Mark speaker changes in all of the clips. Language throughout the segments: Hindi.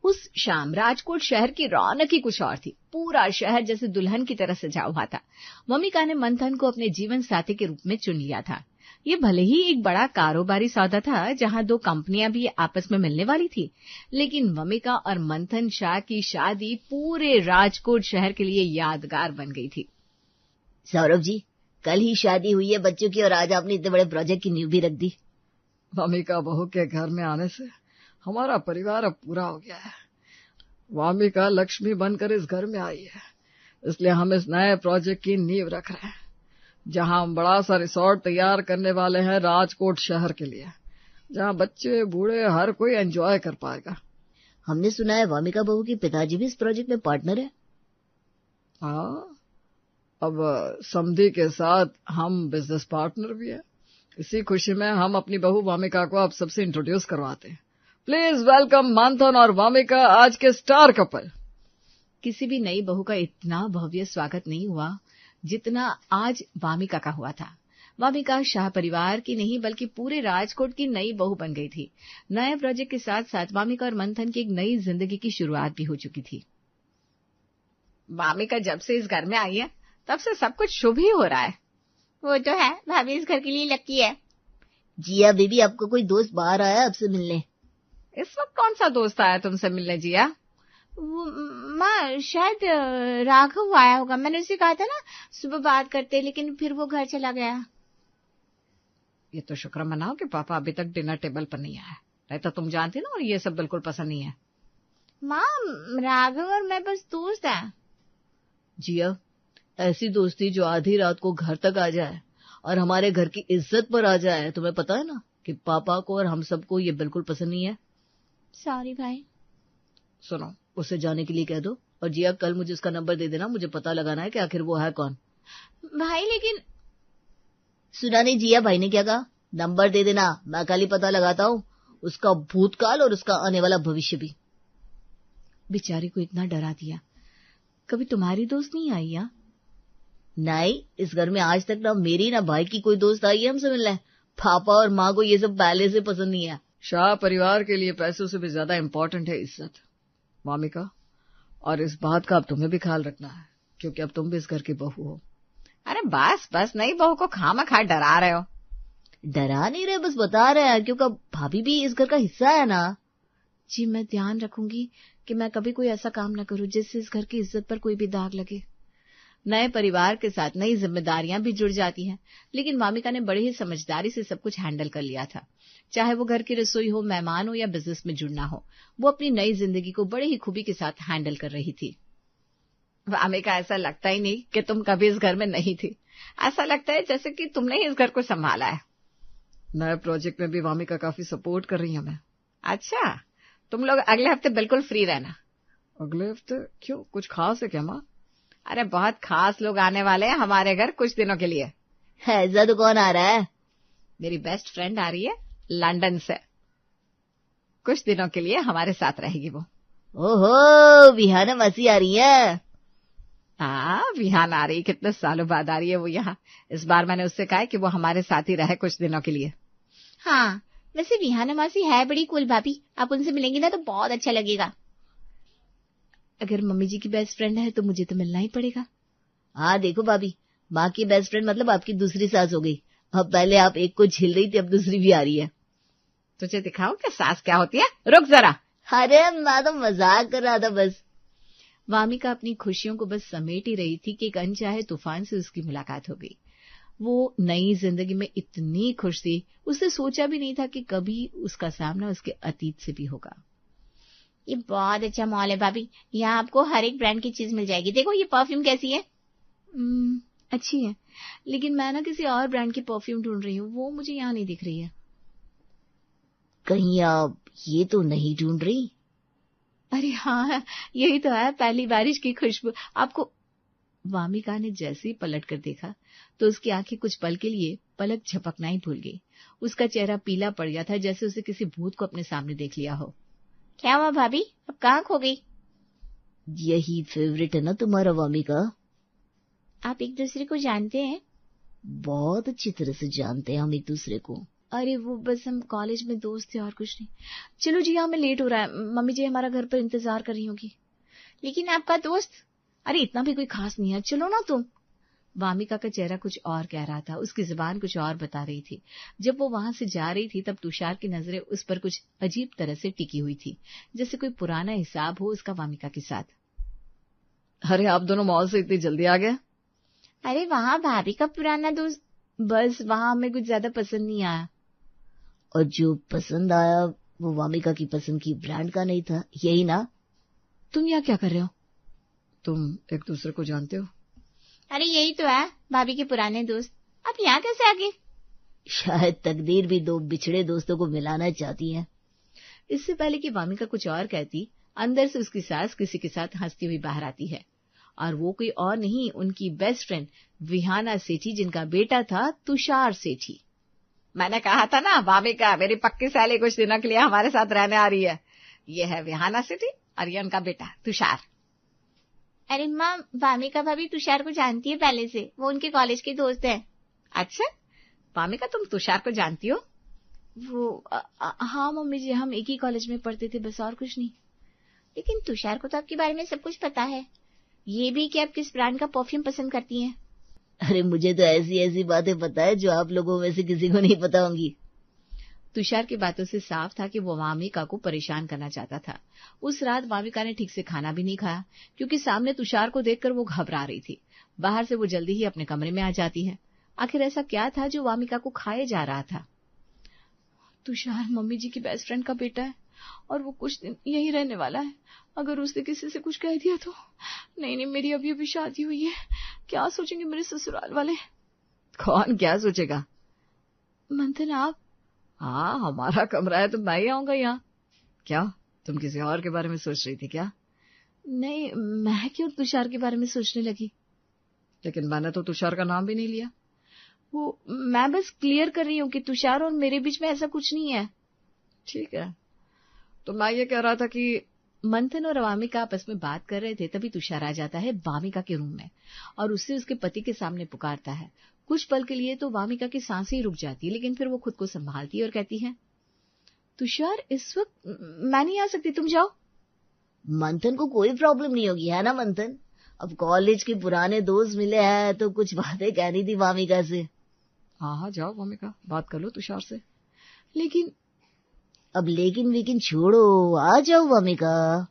Speaker 1: उस शाम राजकोट शहर की रौनक ही कुछ और थी। पूरा शहर जैसे दुल्हन की तरह सजा हुआ था। वमिका ने मंथन को अपने जीवन साथी के रूप में चुन लिया था। ये भले ही एक बड़ा कारोबारी सौदा था, जहां दो कंपनियां भी आपस में मिलने वाली थी, लेकिन वमिका और मंथन शाह की शादी पूरे राजकोट शहर के लिए यादगार बन गई थी।
Speaker 2: सौरभ जी, कल ही शादी हुई है बच्चों की और आज आपने इतने बड़े प्रोजेक्ट की नींव भी रख दी।
Speaker 3: वामिका बहू के घर में आने से हमारा परिवार अब पूरा हो गया है। वामिका लक्ष्मी बनकर इस घर में आई है, इसलिए हम इस नए प्रोजेक्ट की नींव रख रहे हैं, जहां हम बड़ा सा रिसोर्ट तैयार करने वाले हैं राजकोट शहर के लिए, जहां बच्चे बूढ़े हर कोई एंजॉय कर पाएगा।
Speaker 2: हमने सुना है वामिका बहू के पिताजी भी इस प्रोजेक्ट में पार्टनर है।
Speaker 3: हाँ, अब समधी के साथ हम बिजनेस पार्टनर भी हैं। इसी खुशी में हम अपनी बहू वामिका को आप सबसे इंट्रोड्यूस करवाते हैं। प्लीज वेलकम मंथन और वामिका, आज के स्टार कपल।
Speaker 1: किसी भी नई बहू का इतना भव्य स्वागत नहीं हुआ जितना आज वामिका का हुआ था। वामिका शाह परिवार की नहीं बल्कि पूरे राजकोट की नई बहू बन गई थी। नए प्रोजेक्ट के साथ साथ वामिका और मंथन की एक नई जिंदगी की शुरुआत भी हो चुकी थी। वामिका जब से इस घर में आई है तब से सब कुछ शुभ ही हो रहा है।
Speaker 4: वो तो है, भाभी इस घर के लिए लकी है।
Speaker 2: जिया बेबी, आपको कोई दोस्त बाहर आया आपसे मिलने?
Speaker 1: इस वक्त कौन सा दोस्त आया तुमसे मिलने जिया?
Speaker 4: माँ, शायद राघव आया होगा। मैंने उसे कहा था ना सुबह बात करते, लेकिन फिर वो घर चला गया।
Speaker 1: ये तो शुक्र मनाओ कि पापा अभी तक डिनर टेबल पर नहीं आया, नहीं तो तुम जानती ना, और ये सब बिल्कुल पसंद नहीं है।
Speaker 4: माँ, राघव और मैं बस दोस्त हैं।
Speaker 2: जिया, ऐसी दोस्ती जो आधी रात को घर तक आ जाए और हमारे घर की इज्जत पर आ जाए, तुम्हें पता है ना कि पापा को और हम सबको ये बिल्कुल पसंद नहीं है।
Speaker 4: सॉरी भाई।
Speaker 2: सुनो, उसे जाने के लिए कह दो, और जिया कल मुझे उसका नंबर दे देना, मुझे पता लगाना है कि आखिर वो है कौन।
Speaker 4: भाई लेकिन
Speaker 2: सुना नहीं जिया, भाई ने क्या कहा? नंबर दे देना, मैं कल ही पता लगाता हूँ उसका भूतकाल और उसका आने वाला भविष्य भी।
Speaker 1: बेचारी को इतना डरा दिया। कभी तुम्हारी दोस्त नहीं आई या?
Speaker 2: नहीं, इस घर में आज तक ना मेरी ना भाई की कोई दोस्त आई है हमसे मिलने। पापा और माँ को ये सब पहले से पसंद नहीं है।
Speaker 3: शाह परिवार के लिए पैसों से भी ज्यादा इम्पोर्टेंट है इज्जत, वामिका, और इस बात का अब तुम्हें भी ख्याल रखना है, क्योंकि अब तुम भी इस घर की बहू हो।
Speaker 1: अरे बस बस, नई बहू को खामखा डरा रहे हो।
Speaker 2: डरा नहीं रहे, बस बता रहे हैं, क्योंकि भाभी भी इस घर का हिस्सा है ना।
Speaker 1: जी, मैं ध्यान रखूंगी कि मैं कभी कोई ऐसा काम न करूं जिससे इस घर की इज्जत पर कोई भी दाग लगे। नए परिवार के साथ नई जिम्मेदारियां भी जुड़ जाती हैं, लेकिन वामिका ने बड़ी ही समझदारी से सब कुछ हैंडल कर लिया था। चाहे वो घर की रसोई हो, मेहमान हो या बिजनेस में जुड़ना हो, वो अपनी नई जिंदगी को बड़े ही खूबी के साथ हैंडल कर रही थी। वामिका, ऐसा लगता ही नहीं कि तुम कभी इस घर में नहीं थी। ऐसा लगता है जैसे कि तुमने ही इस घर को संभाला है।
Speaker 3: नए प्रोजेक्ट में भी वामिका काफी सपोर्ट कर रही है हमें।
Speaker 1: अच्छा, तुम लोग अगले हफ्ते बिल्कुल फ्री रहना।
Speaker 3: अगले हफ्ते? क्यों, कुछ खास है क्या माँ?
Speaker 1: अरे बहुत खास लोग आने वाले हैं हमारे घर कुछ दिनों के लिए।
Speaker 2: ऐसा तो कौन आ रहा है?
Speaker 1: मेरी बेस्ट फ्रेंड आ रही है लंदन से। कुछ दिनों के लिए हमारे साथ रहेगी वो।
Speaker 2: ओहो, विहाना मासी आ रही है।
Speaker 1: हाँ, विहान आ रही, कितने सालों बाद आ रही है वो यहाँ। इस बार मैंने उससे कहा है कि वो हमारे साथ ही रहे कुछ दिनों के लिए।
Speaker 4: हाँ, वैसे विहाना मासी है बड़ी कूल भाभी, आप उनसे मिलेंगी ना तो बहुत अच्छा लगेगा।
Speaker 1: अगर मम्मी जी की बेस्ट फ्रेंड है तो मुझे तो मिलना ही पड़ेगा।
Speaker 2: हाँ देखो भाभी, माँ की बेस्ट फ्रेंड मतलब आपकी दूसरी सास हो गई। अब पहले आप एक को झेल रही थी, अब दूसरी भी आ रही है।
Speaker 1: तुझे दिखाऊं कि सास क्या होती है? रुक जरा।
Speaker 2: अरे मैं तो मजाक कर रहा था बस।
Speaker 1: वामिका अपनी खुशियों को बस समेट ही रही थी कि एक अनचाहे तूफान से उसकी मुलाकात हो गई। वो नई जिंदगी में इतनी खुश थी, उसने सोचा भी नहीं था कि कभी उसका सामना उसके अतीत से भी होगा।
Speaker 4: ये बहुत अच्छा मॉल है भाभी, यहाँ आपको हर एक ब्रांड की चीज मिल जाएगी। देखो ये परफ्यूम कैसी है?
Speaker 1: अच्छी है, लेकिन मैं ना किसी और ब्रांड की परफ्यूम ढूंढ रही हूँ, वो मुझे यहाँ नहीं दिख रही है।
Speaker 2: कहीं आप ये तो नहीं ढूंढ रही?
Speaker 1: अरे हाँ, यही तो है, पहली बारिश की खुशबू। आपको। वामिका ने जैसे ही पलट कर देखा तो उसकी आंखें कुछ पल के लिए पलक झपकना ही भूल गई। उसका चेहरा पीला पड़ गया था, जैसे उसे किसी भूत को अपने सामने देख लिया हो।
Speaker 4: क्या हुआ भाभी, अब कहाँ खो गई?
Speaker 2: यही फेवरेट है ना तुम्हारा वामिका?
Speaker 4: आप एक दूसरे को जानते हैं?
Speaker 2: बहुत अच्छी तरह से जानते हैं हम एक दूसरे को।
Speaker 1: अरे वो बस हम कॉलेज में दोस्त थे और कुछ नहीं। चलो जी, हमें लेट हो रहा है, मम्मी जी हमारा घर पर इंतजार कर रही होगी।
Speaker 4: लेकिन आपका दोस्त?
Speaker 1: अरे इतना भी कोई खास नहीं है, चलो ना तुम। वामिका का चेहरा कुछ और कह रहा था, उसकी जुबान कुछ और बता रही थी। जब वो वहां से जा रही थी तब तुषार की नजरें उस पर कुछ अजीब तरह से टिकी हुई थी, जैसे कोई पुराना हिसाब हो उसका वामिका के साथ।
Speaker 3: अरे आप दोनों मॉल से इतनी जल्दी आ गए?
Speaker 4: अरे वहाँ भाभी का पुराना दोस्त।
Speaker 1: बस वहां हमें कुछ ज्यादा पसंद नहीं आया।
Speaker 2: और जो पसंद आया वो वामिका की पसंद की ब्रांड का नहीं था, यही ना?
Speaker 1: तुम यहाँ क्या कर रहे हो?
Speaker 3: तुम एक दूसरे को जानते हो?
Speaker 4: अरे यही तो है, भाभी के पुराने दोस्त। आप यहाँ कैसे आ गए?
Speaker 2: शायद तकदीर भी दो बिछड़े दोस्तों को मिलाना चाहती है।
Speaker 1: इससे पहले कि वामिका कुछ और कहती, अंदर से उसकी सास किसी के साथ हंसती हुई बाहर आती है, और वो कोई और नहीं, उनकी बेस्ट फ्रेंड विहाना सेठी, जिनका बेटा था तुषार सेठी। मैंने कहा था ना वामिका मेरी पक्की सहेली कुछ दिनों के लिए हमारे साथ रहने आ रही है। ये है विहाना सेठी और ये उनका बेटा तुषार।
Speaker 4: अरे माँ, वामिका भाभी तुषार को जानती है पहले से, वो उनके कॉलेज के दोस्त हैं।
Speaker 1: अच्छा, वामिका तुम तुषार को जानती हो?
Speaker 4: वो
Speaker 1: हाँ मम्मी जी, हम एक ही कॉलेज में पढ़ते थे, बस और कुछ नहीं।
Speaker 4: लेकिन तुषार को तो आपके बारे में सब कुछ पता है, ये भी कि आप किस ब्रांड का परफ्यूम पसंद करती हैं।
Speaker 2: अरे मुझे तो ऐसी ऐसी बातें पता है जो आप लोगों में से किसी को नहीं पता होंगी।
Speaker 1: तुषार की बातों से साफ था कि वो वामिका को परेशान करना चाहता था। उस रात वामिका ने ठीक से खाना भी नहीं खाया, क्योंकि सामने तुषार को देखकर वो घबरा रही थी। बाहर से वो जल्दी ही अपने कमरे में आ जाती है। आखिर ऐसा क्या था जो वामिका को खाए जा रहा था? तुषार मम्मी जी की बेस्ट फ्रेंड का बेटा है और वो कुछ दिन यही रहने वाला है। अगर उसने किसी से कुछ कह दिया तो। नहीं, मेरी अभी अभी शादी हुई है, क्या सोचेंगे मेरे ससुराल वाले?
Speaker 3: कौन क्या सोचेगा?
Speaker 1: मंथन आप?
Speaker 3: हाँ, हमारा कमरा है तो मैं ही आऊंगा यहाँ। क्या तुम किसी और के बारे में सोच रही थी क्या?
Speaker 1: नहीं, मैं क्यों तुषार के बारे में सोचने लगी?
Speaker 3: लेकिन मैंने तो तुषार का नाम भी नहीं लिया।
Speaker 1: वो मैं बस क्लियर कर रही हूँ कि तुषार और मेरे बीच में ऐसा कुछ नहीं है।
Speaker 3: ठीक है, तो मैं ये कह रहा था कि
Speaker 1: मंथन और वामिका आपस में बात कर रहे थे, तभी तुषार आ जाता है वामिका के रूम में और उससे उसके पति के सामने पुकारता है। कुछ पल के लिए तो वामिका की सांसें ही रुक जाती है, लेकिन फिर वो खुद को संभालती है और कहती है, तुषार इस वक्त मैं नहीं आ सकती, तुम जाओ।
Speaker 2: मंथन को कोई प्रॉब्लम नहीं होगी, है ना मंथन? अब कॉलेज के पुराने दोस्त मिले हैं तो कुछ बातें कहनी थी वामिका से।
Speaker 3: हाँ, जाओ वामिका, बात कर लो तुषार से।
Speaker 1: लेकिन
Speaker 2: अब लेकिन छोड़ो, आ जाओ वामिका।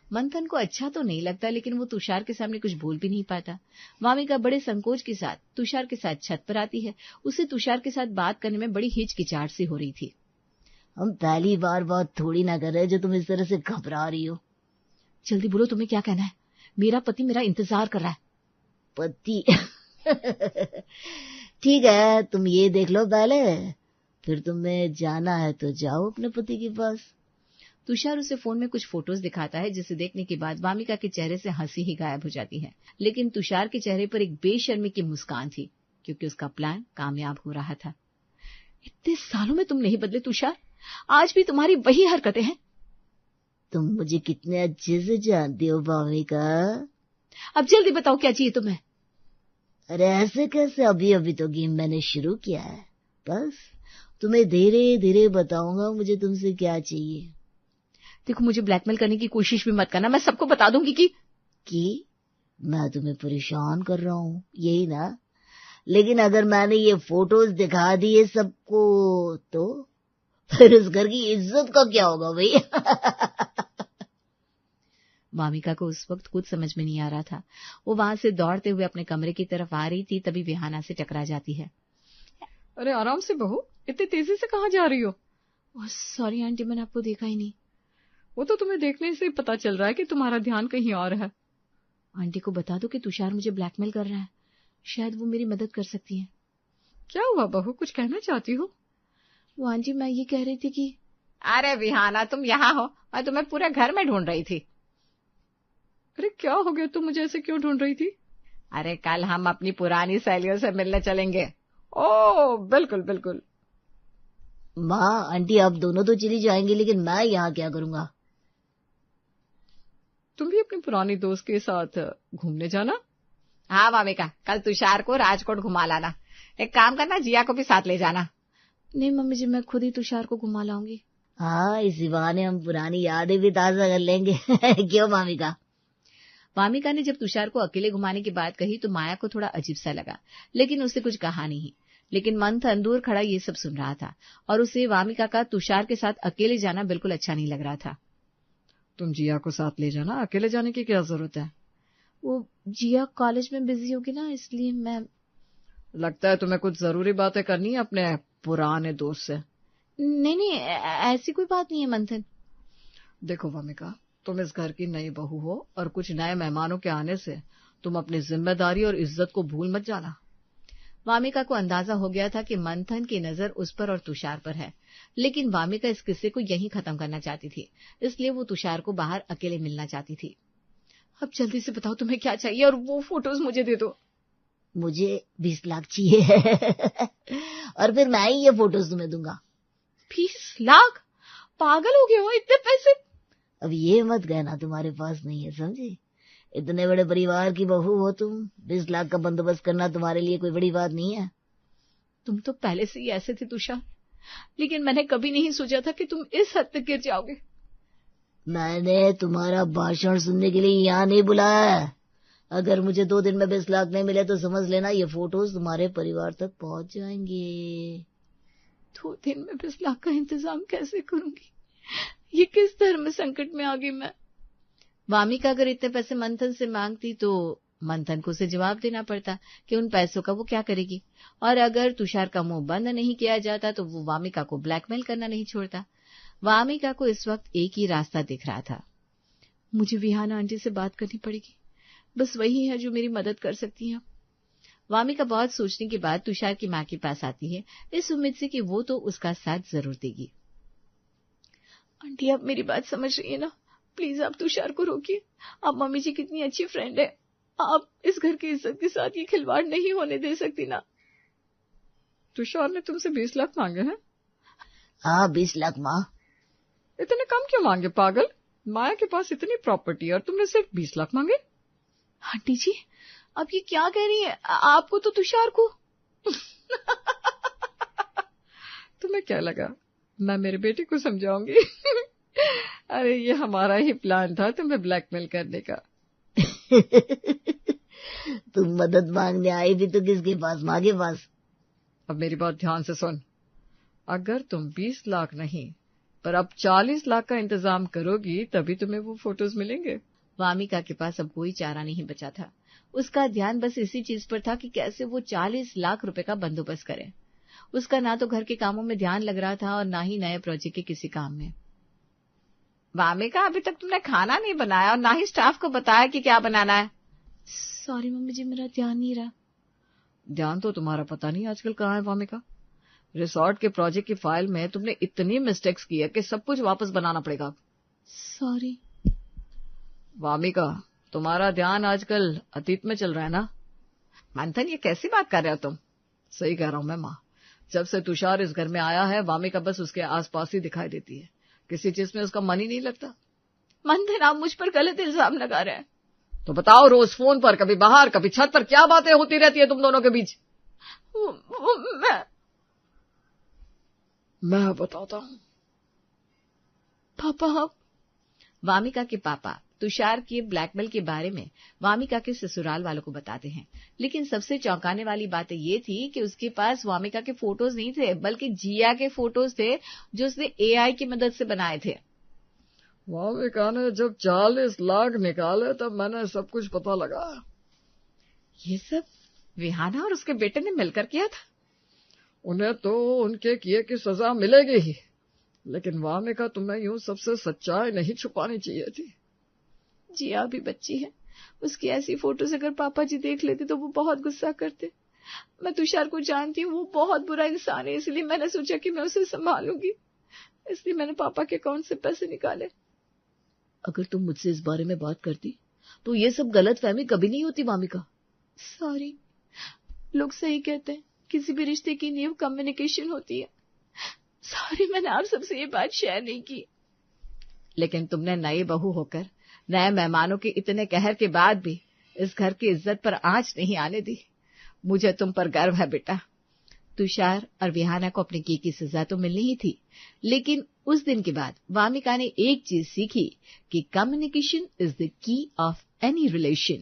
Speaker 1: मंथन को अच्छा तो नहीं लगता, लेकिन वो तुषार के सामने कुछ बोल भी नहीं पाता। वामिका बड़े संकोच के साथ तुषार के साथ छत पर आती है। उसे तुषार के साथ बात करने में बड़ी हिचकिचाहट सी हो रही थी।
Speaker 2: हम पहली बार बात थोड़ी ना कर रहे जो तुम इस तरह से घबरा रही हो।
Speaker 1: जल्दी बोलो, तुम्हें क्या कहना है? मेरा पति मेरा इंतजार कर रहा है।
Speaker 2: पति? ठीक है, तुम ये देख लो पहले, फिर तुम्हें जाना है तो जाओ अपने पति के पास।
Speaker 1: तुषार उसे फोन में कुछ फोटोज दिखाता है, जिसे देखने के बाद वामिका के चेहरे से हंसी ही गायब हो जाती है। लेकिन तुषार के चेहरे पर एक बेशर्मी की मुस्कान थी, क्योंकि उसका प्लान कामयाब हो रहा था। इतने सालों में तुम नहीं बदले तुषार, आज भी तुम्हारी वही हरकतें हैं।
Speaker 2: तुम मुझे कितने अच्छे से जानती हो वामिका।
Speaker 1: अब जल्दी बताओ क्या चाहिए तुम्हें?
Speaker 2: अरे ऐसे कैसे, अभी अभी तो गेम मैंने शुरू किया है। बस तुम्हें धीरे धीरे बताऊंगा मुझे तुमसे क्या चाहिए।
Speaker 1: देखो, मुझे ब्लैकमेल करने की कोशिश भी मत करना, मैं सबको बता दूंगी कि
Speaker 2: मैं तुम्हें परेशान कर रहा हूँ, यही ना? लेकिन अगर मैंने ये फोटोज दिखा दिए सबको तो फिर उस घर की इज्जत का क्या होगा भाई?
Speaker 1: वामिका को उस वक्त कुछ समझ में नहीं आ रहा था। वो वहां से दौड़ते हुए अपने कमरे की तरफ आ रही थी, तभी विहाना से टकरा जाती है।
Speaker 3: अरे आराम से बहू, इतनी तेजी से कहाँ जा रही हो?
Speaker 1: सॉरी आंटी, मैंने आपको देखा ही नहीं।
Speaker 3: वो तो तुम्हें देखने से पता चल रहा है कि तुम्हारा ध्यान कहीं और है।
Speaker 1: आंटी को बता दो कि तुषार मुझे ब्लैकमेल कर रहा है, शायद वो मेरी मदद कर सकती हैं।
Speaker 3: क्या हुआ बहू, कुछ कहना चाहती हो?
Speaker 1: वो आंटी, मैं ये कह रही थी कि
Speaker 5: अरे विहाना, तुम यहाँ हो, मैं तुम्हें पूरे घर में ढूंढ रही थी।
Speaker 3: अरे क्या हो गया, तुम मुझे ऐसे क्यों ढूंढ रही थी?
Speaker 5: अरे कल हम अपनी पुरानी सहेलियों से मिलने चलेंगे। ओह बिल्कुल बिल्कुल।
Speaker 2: माँ आंटी आप दोनों तो चली जाएंगी, लेकिन मैं यहाँ क्या करूँगा?
Speaker 3: तुम भी अपनी पुरानी दोस्त के साथ घूमने जाना।
Speaker 5: हाँ वामिका, कल तुषार को राजकोट घुमा लाना। एक काम करना, जिया को भी साथ ले जाना।
Speaker 1: नहीं मम्मी जी, मैं खुद ही तुषार को घुमा लाऊंगी।
Speaker 2: हाँ, इसी बहाने हम पुरानी यादें भी ताजा कर लेंगे। क्यों मामिका?
Speaker 1: वामिका ने जब तुषार को अकेले घुमाने की बात कही तो माया को थोड़ा अजीब सा लगा, लेकिन उसे कुछ कहा नहीं। लेकिन मंथन दूर खड़ा ये सब सुन रहा था और उसे वामिका का तुषार के साथ अकेले जाना बिल्कुल अच्छा नहीं लग रहा था।
Speaker 3: तुम जिया को साथ ले जाना, अकेले जाने की क्या जरूरत है?
Speaker 1: वो जिया कॉलेज में बिजी होगी ना, इसलिए मैं।
Speaker 3: लगता है तुम्हें कुछ जरूरी बातें करनी है अपने पुराने दोस्त से।
Speaker 1: नहीं, ऐसी कोई बात नहीं है मंथन।
Speaker 3: देखो वामिका, तुम इस घर की नई बहू हो और कुछ नए मेहमानों के आने से तुम अपनी जिम्मेदारी और इज्जत को भूल मत जाना।
Speaker 1: वामिका को अंदाजा हो गया था कि मंथन की नजर उस पर और तुषार पर है, लेकिन वामिका इस किस्से को यहीं खत्म करना चाहती थी, इसलिए वो तुषार को बाहर अकेले मिलना चाहती थी। अब जल्दी से बताओ तुम्हें क्या चाहिए और वो फोटोज मुझे दे दो।
Speaker 2: मुझे 20 लाख चाहिए और फिर मैं ही ये फोटोज तुम्हें दूंगा।
Speaker 1: 20 लाख? पागल हो गए हो, इतने पैसे?
Speaker 2: अब ये मत कहना तुम्हारे पास नहीं है, समझे? इतने बड़े परिवार की बहू हो तुम, 20 लाख का बंदोबस्त करना तुम्हारे लिए कोई बड़ी बात नहीं है।
Speaker 1: तुम तो पहले से ही ऐसे थे तुषार, लेकिन मैंने कभी नहीं सोचा था कि तुम इस हद तक गिर जाओगे।
Speaker 2: मैंने तुम्हारा भाषण सुनने के लिए यहाँ नहीं बुलाया। अगर मुझे 2 दिन में 20 लाख नहीं मिले तो समझ लेना ये फोटोज तुम्हारे परिवार तक पहुंच जाएंगे।
Speaker 1: 2 दिन में 20 लाख का इंतजाम कैसे करूंगी? ये किस धर्म संकट में आ गई मैं। वामिका अगर इतने पैसे मंथन से मांगती तो मंथन को उसे जवाब देना पड़ता कि उन पैसों का वो क्या करेगी, और अगर तुषार का मुंह बंद नहीं किया जाता तो वो वामिका को ब्लैकमेल करना नहीं छोड़ता। वामिका को इस वक्त एक ही रास्ता दिख रहा था, मुझे विहाना आंटी से बात करनी पड़ेगी, बस वही है जो मेरी मदद कर सकती है। वामिका बहुत सोचने के बाद तुषार की मां के पास आती है, इस उम्मीद से कि वो तो उसका साथ जरूर देगी। आंटी, आप मेरी बात समझ रही है ना? प्लीज आप तुषार को रोकिए। आप मम्मी जी कितनी अच्छी फ्रेंड है, आप इस घर की इज्जत के साथ ये खिलवाड़ नहीं होने दे सकती ना।
Speaker 3: तुषार ने तुमसे 20 लाख मांगे हैं?
Speaker 2: हाँ, 20 लाख माँ।
Speaker 3: इतने कम क्यों मांगे पागल? माया के पास इतनी प्रॉपर्टी और तुमने सिर्फ 20 लाख मांगे?
Speaker 1: आंटी जी, आप ये क्या कह रही है? आपको तो तुषार को
Speaker 3: तुम्हें क्या लगा मैं मेरे बेटे को समझाऊंगी? अरे ये हमारा ही प्लान था तुम्हें ब्लैकमेल करने का।
Speaker 2: तुम मदद मांगने आई भी तो किसके पास? माँ के पास।
Speaker 3: अब मेरी बात ध्यान से सुन, अगर तुम 20 लाख नहीं पर अब 40 लाख का इंतजाम करोगी तभी तुम्हें वो फोटोज मिलेंगे।
Speaker 1: वामिका के पास अब कोई चारा नहीं बचा था। उसका ध्यान बस इसी चीज पर था कि कैसे वो 40 लाख रुपए का बंदोबस्त करे। उसका ना तो घर के कामों में ध्यान लग रहा था और ना ही नए प्रोजेक्ट के किसी काम में।
Speaker 5: वामिका, अभी तक तुमने खाना नहीं बनाया और ना ही स्टाफ को बताया कि क्या बनाना है।
Speaker 1: सॉरी मम्मी जी, मेरा ध्यान नहीं रहा।
Speaker 3: ध्यान तो तुम्हारा पता नहीं आजकल कहाँ है वामिका। रिसोर्ट के प्रोजेक्ट की फाइल में तुमने इतनी मिस्टेक्स की है कि सब कुछ वापस बनाना पड़ेगा।
Speaker 1: सॉरी
Speaker 3: वामिका, तुम्हारा ध्यान आजकल अतीत में चल रहा है ना।
Speaker 5: मंथन, ये कैसी बात कर रहे हो तुम?
Speaker 3: सही कह रहा हूं मैं माँ। जब से तुषार इस घर में आया है वामिका बस उसके आसपास ही दिखाई देती है, किसी चीज में उसका मन ही नहीं लगता।
Speaker 1: मंथन, आप मुझ पर गलत इल्जाम लगा रहे हैं।
Speaker 3: तो बताओ, रोज फोन पर कभी बाहर कभी छत पर क्या बातें होती रहती है तुम दोनों के बीच? मैं बताता हूँ।
Speaker 1: पापा, आप? वामिका के पापा तुषार के ब्लैकमेल के बारे में वामिका के ससुराल वालों को बताते हैं, लेकिन सबसे चौंकाने वाली बात ये थी कि उसके पास वामिका के फोटोज नहीं थे, बल्कि जिया के फोटोज थे जो उसने एआई की मदद से बनाए थे।
Speaker 3: वामिका ने जब 40 लाख निकाले तब मैंने सब कुछ पता लगा।
Speaker 5: ये सब विहाना और उसके बेटे ने मिलकर किया था?
Speaker 3: उन्हें तो उनके किए की सजा मिलेगी ही, लेकिन वामिका तुम्हें यूं सबसे सच्चाई नहीं छुपानी चाहिए थी।
Speaker 1: जिया भी बच्ची है, उसकी ऐसी फोटोज अगर पापा जी देख लेते तो वो बहुत गुस्सा करते। मैं तुषार को जानती हूँ, वो बहुत बुरा इंसान है, इसलिए मैंने सोचा कि मैं उसे संभालूंगी, इसलिए मैंने पापा के अकाउंट से पैसे निकाले।
Speaker 2: अगर तुम मुझसे इस बारे में बात करती तो ये सब गलतफहमी कभी नहीं होती वामिका।
Speaker 1: सॉरी, लोग सही कहते हैं, किसी भी रिश्ते की नींव कम्युनिकेशन होती है। सॉरी, मैंने आप सबसे ये बात शेयर नहीं की।
Speaker 5: लेकिन तुमने नई बहू होकर नए मेहमानों के इतने कहर के बाद भी इस घर की इज्जत पर आंच नहीं आने दी। मुझे तुम पर गर्व है बेटा।
Speaker 1: तुषार और विहाना को अपने किए की सजा तो मिलनी ही थी, लेकिन उस दिन के बाद वामिका ने एक चीज सीखी कि communication is the key of any relation.